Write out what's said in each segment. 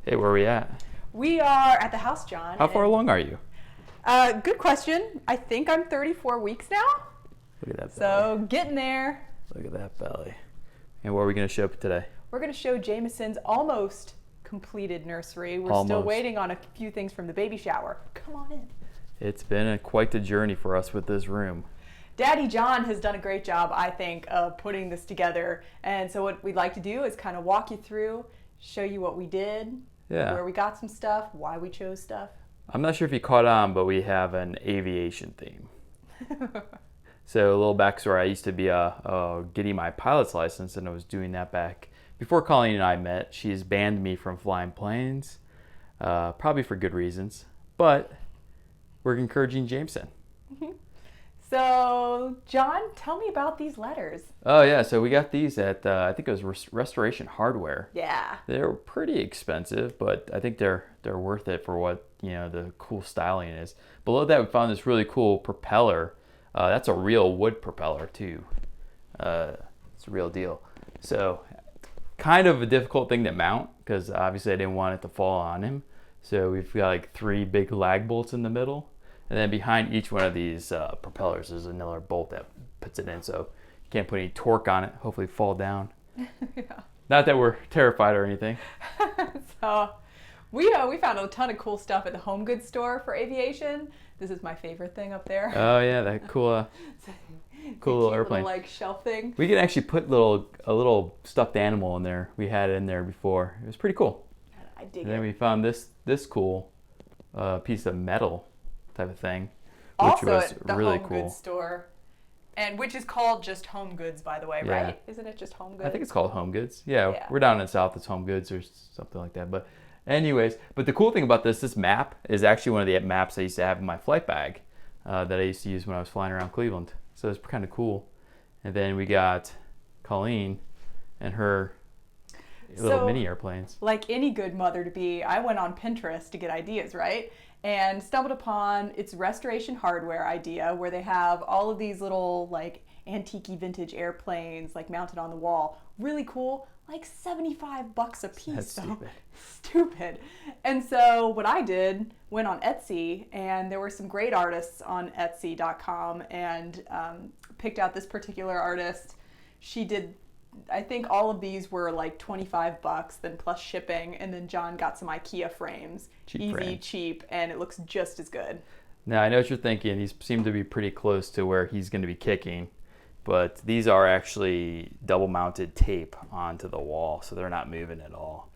Hey, where are we at? We are at the house, John. How far along are you? Good question. I think I'm 34 weeks now. Look at that belly. So getting there. Look at that belly. And what are we going to show today? We're going to show Jameson's almost completed nursery. We're Almost. still waiting on a few things from the baby shower. Come on in. It's been quite the journey for us with this room. Daddy John has done a great job, I think, of putting this together. And so what we'd like to do is kind of walk you through, show you what we did, where we got some stuff, why we chose stuff. I'm not sure if you caught on, but we have an aviation theme. So a little backstory, I used to be getting my pilot's license, and I was doing that back before Colleen and I met. She's banned me from flying planes, probably for good reasons, but we're encouraging Jameson. So, John, tell me about these letters. Oh, yeah. So we got these at, I think it was Restoration Hardware. Yeah. They're pretty expensive, but I think they're worth it for what, the cool styling is. Below that, we found this really cool propeller. That's a real wood propeller, too. It's a real deal. So, kind of a difficult thing to mount, because obviously I didn't want it to fall on him. So we've got like 3 big lag bolts in the middle. And then behind each one of these propellers is another bolt that puts it in, so you can't put any torque on it, hopefully fall down. Yeah. Not that we're terrified or anything. So we found a ton of cool stuff at the home goods store for aviation. This is my favorite thing up there. Oh yeah, that cool little airplane. Little, shelf thing. We can actually put a little stuffed animal in there. We had it in there before. It was pretty cool. I dig it. And then we found this cool piece of metal type of thing, which also was at the really home cool. goods store, and which is called just Home Goods, by the way, Yeah. right? Isn't it just Home Goods? I think it's called Home Goods. Yeah, we're down in the South. It's Home Goods or something like that. But anyways, the cool thing about this map is actually one of the maps I used to have in my flight bag that I used to use when I was flying around Cleveland. So it's kind of cool. And then we got Colleen and her little mini airplanes. Like any good mother to be, I went on Pinterest to get ideas, right? And stumbled upon its Restoration Hardware idea, where they have all of these little antique vintage airplanes mounted on the wall. Really cool, $75 a piece. That's stupid. Stupid. And so what I did, went on Etsy, and there were some great artists on Etsy.com, and picked out this particular artist. She did, I think all of these were $25, then plus shipping, and then John got some IKEA frames. Cheap, and it looks just as good. Now, I know what you're thinking. These seem to be pretty close to where he's going to be kicking, but these are actually double-mounted tape onto the wall, so they're not moving at all.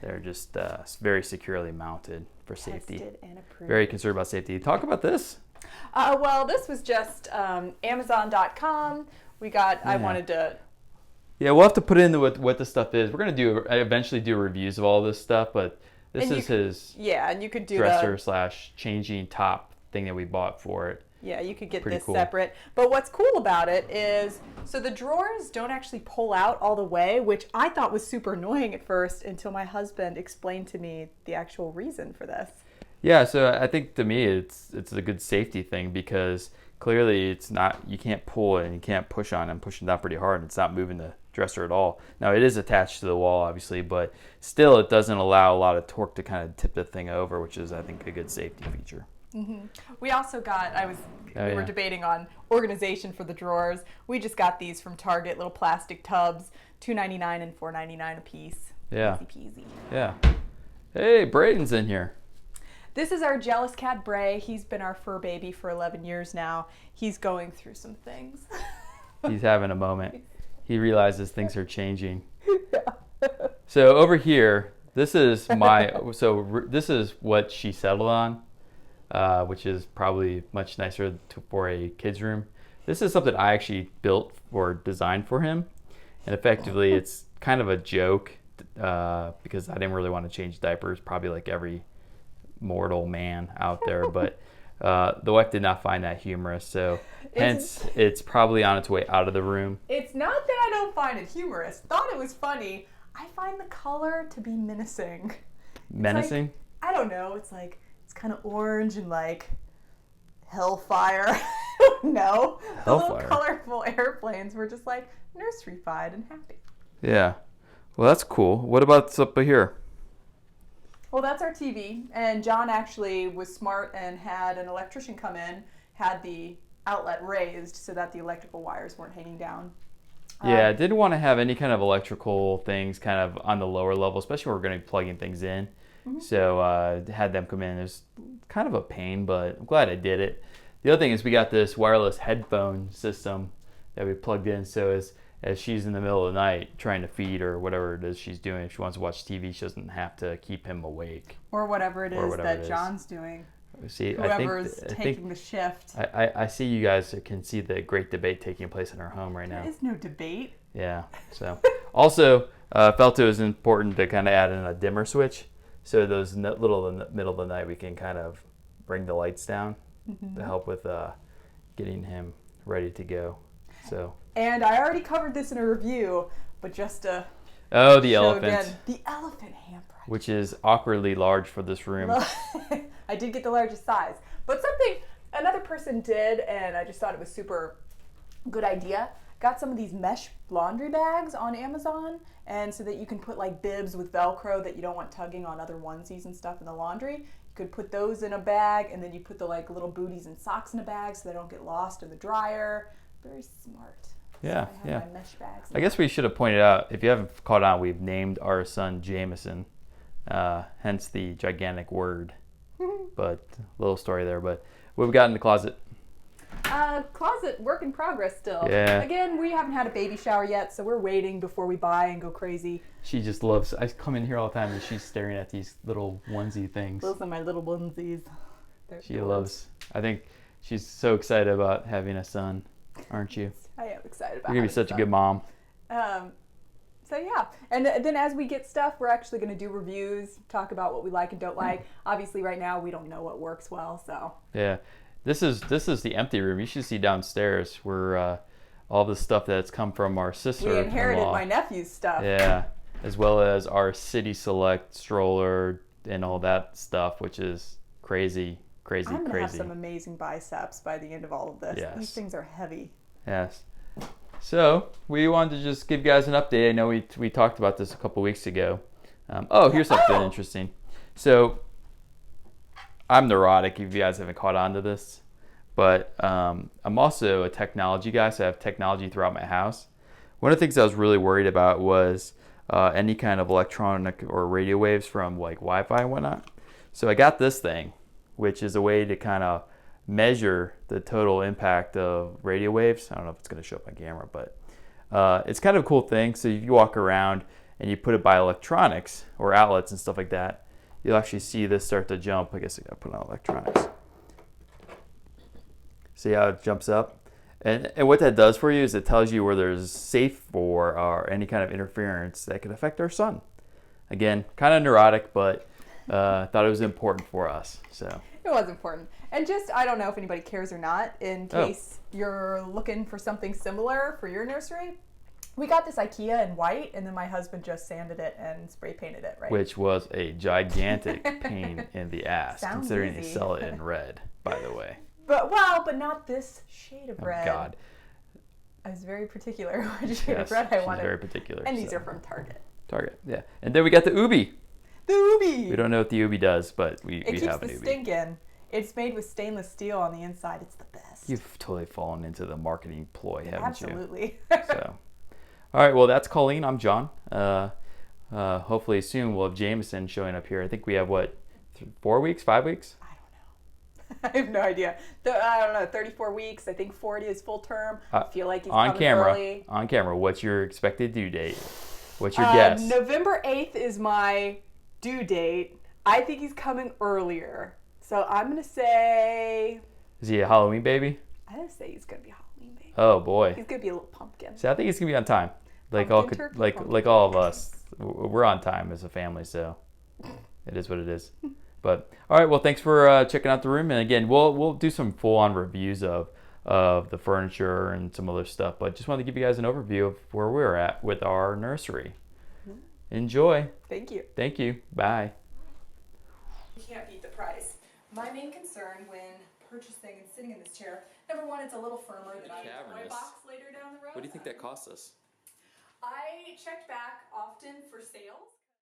They're just very securely mounted for safety. Tested and approved. Very concerned about safety. Talk about this. Well, this was just Amazon.com. I wanted to... Yeah, we'll have to put in what this stuff is. We're going to eventually do reviews of all this stuff, but this is his and you could do dresser / changing top thing that we bought for it. Yeah, you could get Pretty this cool. separate. But what's cool about it is, so the drawers don't actually pull out all the way, which I thought was super annoying at first until my husband explained to me the actual reason for this. Yeah, so I think to me it's a good safety thing, because clearly it's not, you can't pull it and you can't push on it. I'm pushing down pretty hard and it's not moving the dresser at all. Now it is attached to the wall obviously, but still it doesn't allow a lot of torque to kind of tip the thing over, which is I think a good safety feature. Mm-hmm. We also got, we were debating on organization for the drawers. We just got these from Target, little plastic tubs, $2.99 and $4.99 a piece. Yeah. Easy peasy. Yeah. Hey, Braden's in here. This is our jealous cat, Bray. He's been our fur baby for 11 years now. He's going through some things. He's having a moment. He realizes things are changing. So over here, this is this is what she settled on, which is probably much nicer for a kid's room. This is something I actually built or designed for him, and effectively it's kind of a joke because I didn't really want to change diapers, probably like every mortal man out there, but the wife did not find that humorous, so hence it's probably on its way out of the room. It's not that I don't find it humorous. Thought it was funny. I find the color to be menacing. Menacing? I don't know. It's kind of orange and hellfire. No. Hellfire. The little colorful airplanes were just nursery-fied and happy. Yeah. Well, that's cool. What about this up here? Well, that's our TV, and John actually was smart and had an electrician come in, had the outlet raised so that the electrical wires weren't hanging down. Yeah, I didn't want to have any kind of electrical things kind of on the lower level, especially when we're going to be plugging things in. So had them come in. It was kind of a pain, but I'm glad I did it. The other thing is we got this wireless headphone system that we plugged in. So as she's in the middle of the night trying to feed or whatever it is she's doing, if she wants to watch TV, she doesn't have to keep him awake. Or whatever it is that John's doing. See, Whoever's taking the shift. I see you guys can see the great debate taking place in our home right now. There is no debate. Yeah. So also felt it was important to kind of add in a dimmer switch, so those little in the middle of the night we can kind of bring the lights down to help with getting him ready to go. So. And I already covered this in a review, but just to the show elephant. Again, the elephant hamper. Which is awkwardly large for this room. I did get the largest size. But something another person did, and I just thought it was super good idea. Got some of these mesh laundry bags on Amazon, and so that you can put like bibs with Velcro that you don't want tugging on other onesies and stuff in the laundry. You could put those in a bag, and then you put the like little booties and socks in a bag so they don't get lost in the dryer. Very smart. Yeah, so I have my mesh bags. I guess we should have pointed out, if you haven't caught on, we've named our son Jameson, hence the gigantic word. But little story there. But what we got in the closet? Closet work in progress still. Yeah. Again, we haven't had a baby shower yet, so we're waiting before we buy and go crazy. She just loves. I come in here all the time and she's staring at these little onesie things. Those are my little onesies. She loves. I think she's so excited about having a son, aren't you? I am excited about. You're gonna be such a good mom. So yeah, and then as we get stuff, we're actually going to do reviews, talk about what we like and don't like. Obviously, right now we don't know what works well, so. Yeah, this is the empty room. You should see downstairs where all the stuff that's come from our sister. We inherited my nephew's stuff. Yeah, as well as our City Select stroller and all that stuff, which is crazy. I'm gonna have some amazing biceps by the end of all of this. Yes. These things are heavy. Yes. So we wanted to just give you guys an update. I know we talked about this a couple weeks ago. Here's something interesting. So I'm neurotic, if you guys haven't caught on to this, but I'm also a technology guy, so I have technology throughout my house. One of the things I was really worried about was any kind of electronic or radio waves from like Wi-Fi and whatnot. So I got this thing, which is a way to kind of measure the total impact of radio waves. I don't know if it's going to show up on camera, but it's kind of a cool thing. So if you walk around and you put it by electronics or outlets and stuff like that, you'll actually see this start to jump. I guess I got to put on electronics. See how it jumps up? And what that does for you is it tells you where there's safe or any kind of interference that could affect our son. Again, kind of neurotic, but thought it was important for us. So. It was important. And just, I don't know if anybody cares or not, in case you're looking for something similar for your nursery, we got this IKEA in white, and then my husband just sanded it and spray painted it, right? Which was a gigantic pain in the ass, considering easy. they sell it in red, by the way. But not this shade of red. Oh, God. I was very particular what shade of red I wanted. She's very particular. And these are from Target. Target, yeah. And then we got the Ubi. The Ubi! We don't know what the Ubi does, but we have an Ubi. It keeps the stink in. It's made with stainless steel on the inside. It's the best. You've totally fallen into the marketing ploy, haven't you? Absolutely. So, all right, well, that's Colleen. I'm John. Hopefully soon we'll have Jameson showing up here. I think we have, 4 weeks, 5 weeks? I don't know. I have no idea. I don't know, 34 weeks. I think 40 is full term. I feel like he's coming early. On camera, what's your expected due date? What's your guess? November 8th is my due date. I think he's coming earlier. So I'm going to say... Is he a Halloween baby? I'm going to say he's going to be a Halloween baby. Oh, boy. He's going to be a little pumpkin. See, I think he's going to be on time. Like Pumpkin. all of us. We're on time as a family, so it is what it is. But, all right, well, thanks for checking out the room. And, again, we'll do some full-on reviews of the furniture and some other stuff. But just wanted to give you guys an overview of where we're at with our nursery. Enjoy. Thank you. Thank you. Bye. You can't beat the price. My main concern when purchasing and sitting in this chair, number one, it's a little firmer than my box later down the road. What do you think that costs us? I checked back often for sales.